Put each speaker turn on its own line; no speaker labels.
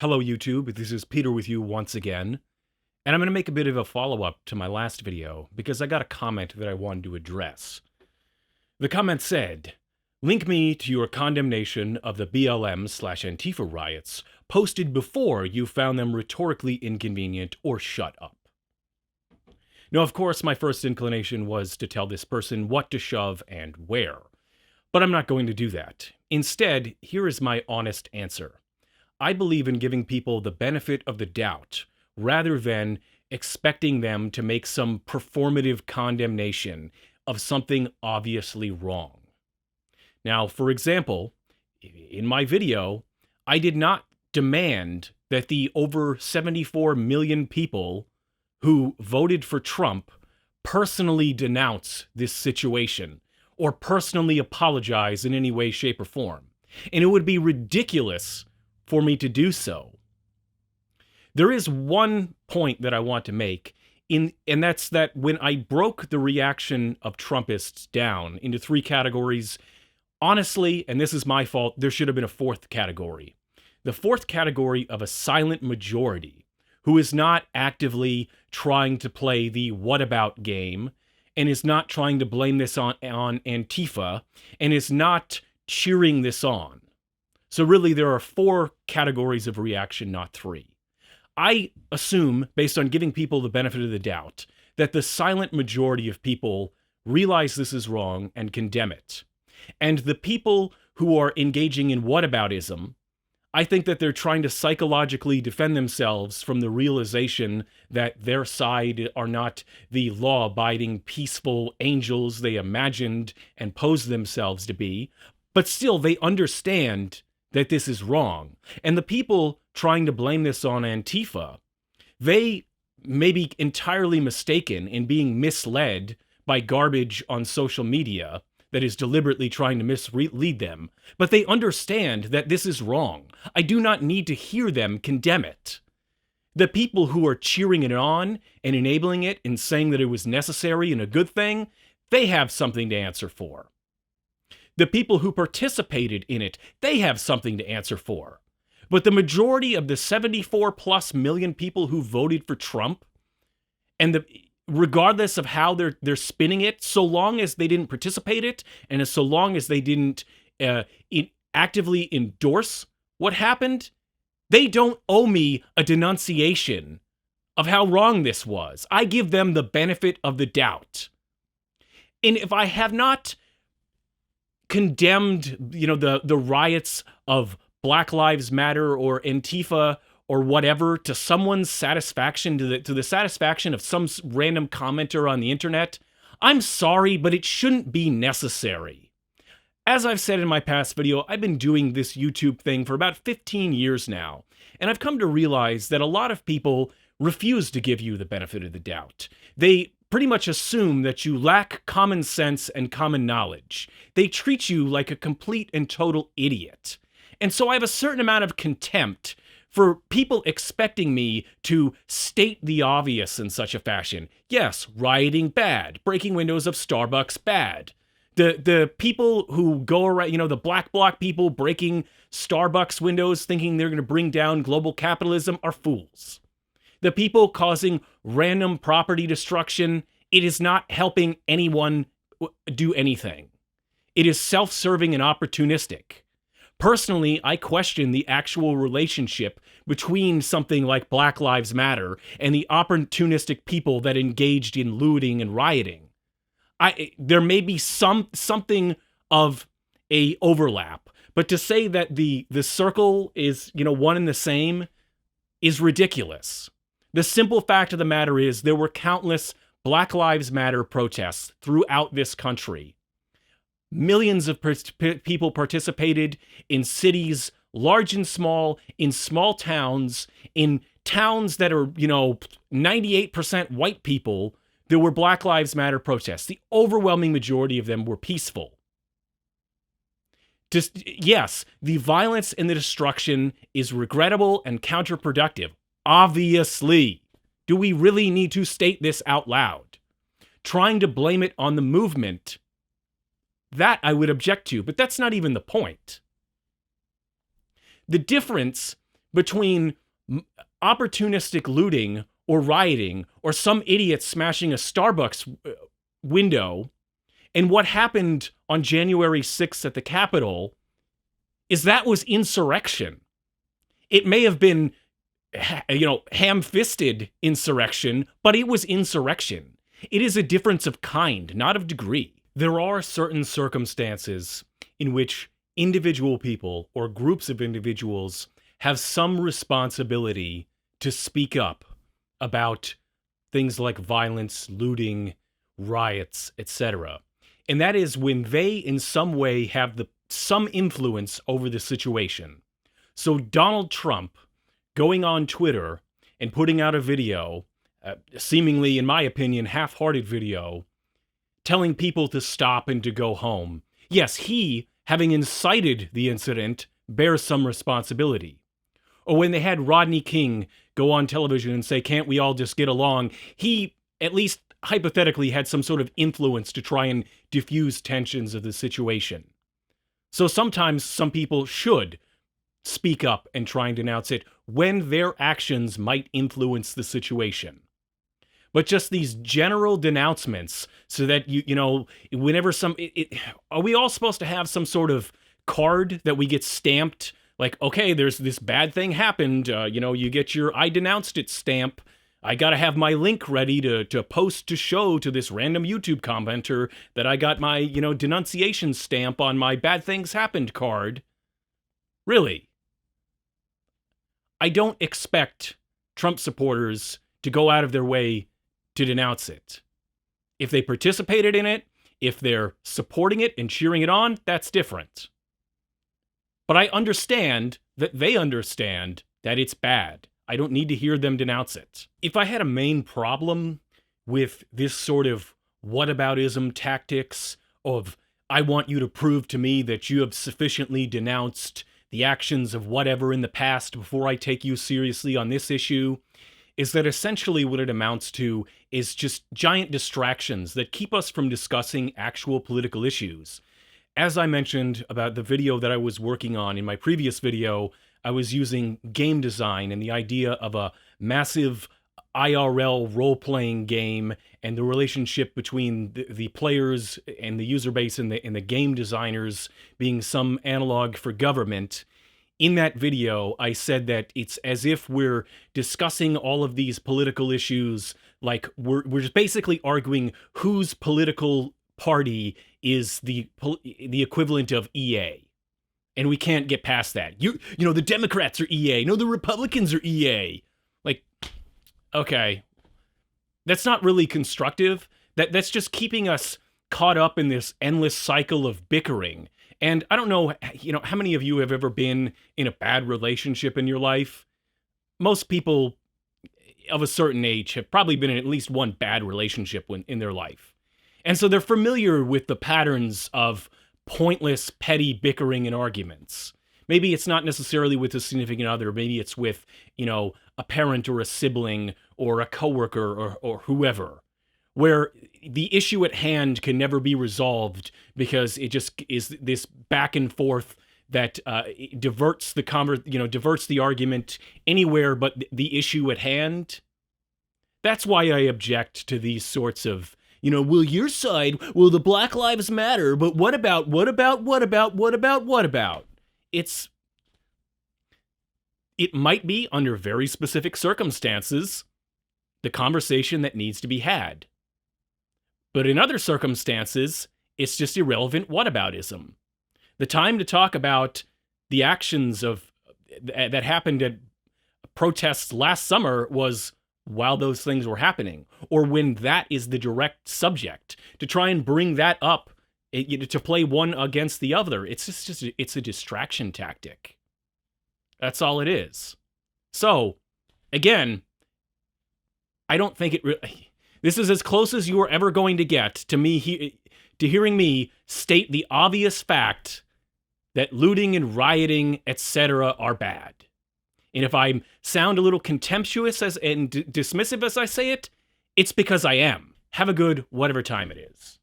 Hello YouTube, this is Peter with you once again, and I'm going to make a bit of a follow-up to my last video because I got a comment that I wanted to address. The comment said, "Link me to your condemnation of the BLM/Antifa riots posted before you found them rhetorically inconvenient, or shut up." Now, of course, my first inclination was to tell this person what to shove and where, but I'm not going to do that. Instead, here is my honest answer. I believe in giving people the benefit of the doubt rather than expecting them to make some performative condemnation of something obviously wrong. Now, for example, in my video, I did not demand that the over 74 million people who voted for Trump personally denounce this situation or personally apologize in any way, shape, or form. And it would be ridiculous for me to do so. There is one point that I want to make, and that's that when I broke the reaction of Trumpists down into three categories, honestly, and this is my fault, there should have been a fourth category. The fourth category of a silent majority who is not actively trying to play the whatabout game and is not trying to blame this on Antifa and is not cheering this on. So really, there are four categories of reaction, not three. I assume, based on giving people the benefit of the doubt, that the silent majority of people realize this is wrong and condemn it. And the people who are engaging in whataboutism, I think that they're trying to psychologically defend themselves from the realization that their side are not the law-abiding, peaceful angels they imagined and posed themselves to be, but still they understand that this is wrong. And the people trying to blame this on Antifa, they may be entirely mistaken in being misled by garbage on social media that is deliberately trying to mislead them, but they understand that this is wrong. I do not need to hear them condemn it. The people who are cheering it on and enabling it and saying that it was necessary and a good thing, they have something to answer for. The people who participated in it, they have something to answer for. But the majority of the 74 plus million people who voted for Trump, and regardless of how they're spinning it, so long as they didn't participate in it, and so long as they didn't actively endorse what happened, they don't owe me a denunciation of how wrong this was. I give them the benefit of the doubt. And if I have not condemned, the riots of Black Lives Matter or Antifa or whatever to someone's satisfaction, to the satisfaction of some random commenter on the internet, I'm sorry, but it shouldn't be necessary. As I've said in my past video, I've been doing this YouTube thing for about 15 years now, and I've come to realize that a lot of people refuse to give you the benefit of the doubt. They pretty much assume that you lack common sense and common knowledge. They treat you like a complete and total idiot. And so I have a certain amount of contempt for people expecting me to state the obvious in such a fashion. Yes, rioting bad, breaking windows of Starbucks bad. The people who go around, the black bloc people breaking Starbucks windows thinking they're going to bring down global capitalism are fools. The people causing random property destruction, it is not helping anyone do anything. It is self-serving and opportunistic. Personally, I question the actual relationship between something like Black Lives Matter and the opportunistic people that engaged in looting and rioting. There may be something of a overlap, but to say that the circle is, one and the same is ridiculous. The simple fact of the matter is there were countless Black Lives Matter protests throughout this country. Millions of people participated in cities, large and small, in small towns, in towns that are, 98% white people. There were Black Lives Matter protests. The overwhelming majority of them were peaceful. Yes, the violence and the destruction is regrettable and counterproductive. Obviously. Do we really need to state this out loud? Trying to blame it on the movement, that I would object to, but that's not even the point. The difference between opportunistic looting or rioting or some idiot smashing a Starbucks window and what happened on January 6th at the Capitol is that was insurrection. It may have been, ham-fisted insurrection, but it was insurrection. It is a difference of kind, not of degree. There are certain circumstances in which individual people or groups of individuals have some responsibility to speak up about things like violence, looting, riots, etc. And that is when they in some way have some influence over the situation. So Donald Trump going on Twitter and putting out a video, seemingly, in my opinion, half-hearted video, telling people to stop and to go home. Yes, he, having incited the incident, bears some responsibility. Or when they had Rodney King go on television and say, can't we all just get along? He, at least hypothetically, had some sort of influence to try and diffuse tensions of the situation. So sometimes some people should speak up and try and denounce it when their actions might influence the situation. But just these general denouncements so that, whenever are we all supposed to have some sort of card that we get stamped? Like, okay, there's this bad thing happened, you get your I denounced it stamp. I gotta have my link ready to post to show to this random YouTube commenter that I got my, denunciation stamp on my bad things happened card. Really? I don't expect Trump supporters to go out of their way to denounce it. If they participated in it, if they're supporting it and cheering it on, that's different. But I understand that they understand that it's bad. I don't need to hear them denounce it. If I had a main problem with this sort of whataboutism tactics of, I want you to prove to me that you have sufficiently denounced the actions of whatever in the past before I take you seriously on this issue, is that essentially what it amounts to is just giant distractions that keep us from discussing actual political issues. As I mentioned about the video that I was working on in my previous video, I was using game design and the idea of a massive IRL role-playing game and the relationship between the players and the user base and the game designers being some analog for government. In that video, I said that it's as if we're discussing all of these political issues, like we're just basically arguing whose political party is the equivalent of EA. And we can't get past that. The Democrats are EA. No, the Republicans are EA. Like, okay, that's not really constructive. That's just keeping us caught up in this endless cycle of bickering. And I don't know, how many of you have ever been in a bad relationship in your life? Most people of a certain age have probably been in at least one bad relationship in their life. And so they're familiar with the patterns of pointless, petty bickering and arguments. Maybe it's not necessarily with a significant other. Maybe it's with, a parent or a sibling or a coworker or whoever, where the issue at hand can never be resolved because it just is this back and forth that diverts the argument anywhere but the issue at hand. That's why I object to these sorts of, well, your side, well, the Black Lives Matter, but what about? It might be, under very specific circumstances, the conversation that needs to be had. But in other circumstances, it's just irrelevant whataboutism. The time to talk about the actions that happened at protests last summer was while those things were happening, or when that is the direct subject. To try and bring that up, to play one against the other, it's a distraction tactic. That's all it is. So, again, I don't think it really... This is as close as you are ever going to get to hearing me state the obvious fact that looting and rioting, etc., are bad. And if I sound a little contemptuous and dismissive as I say it, it's because I am. Have a good whatever time it is.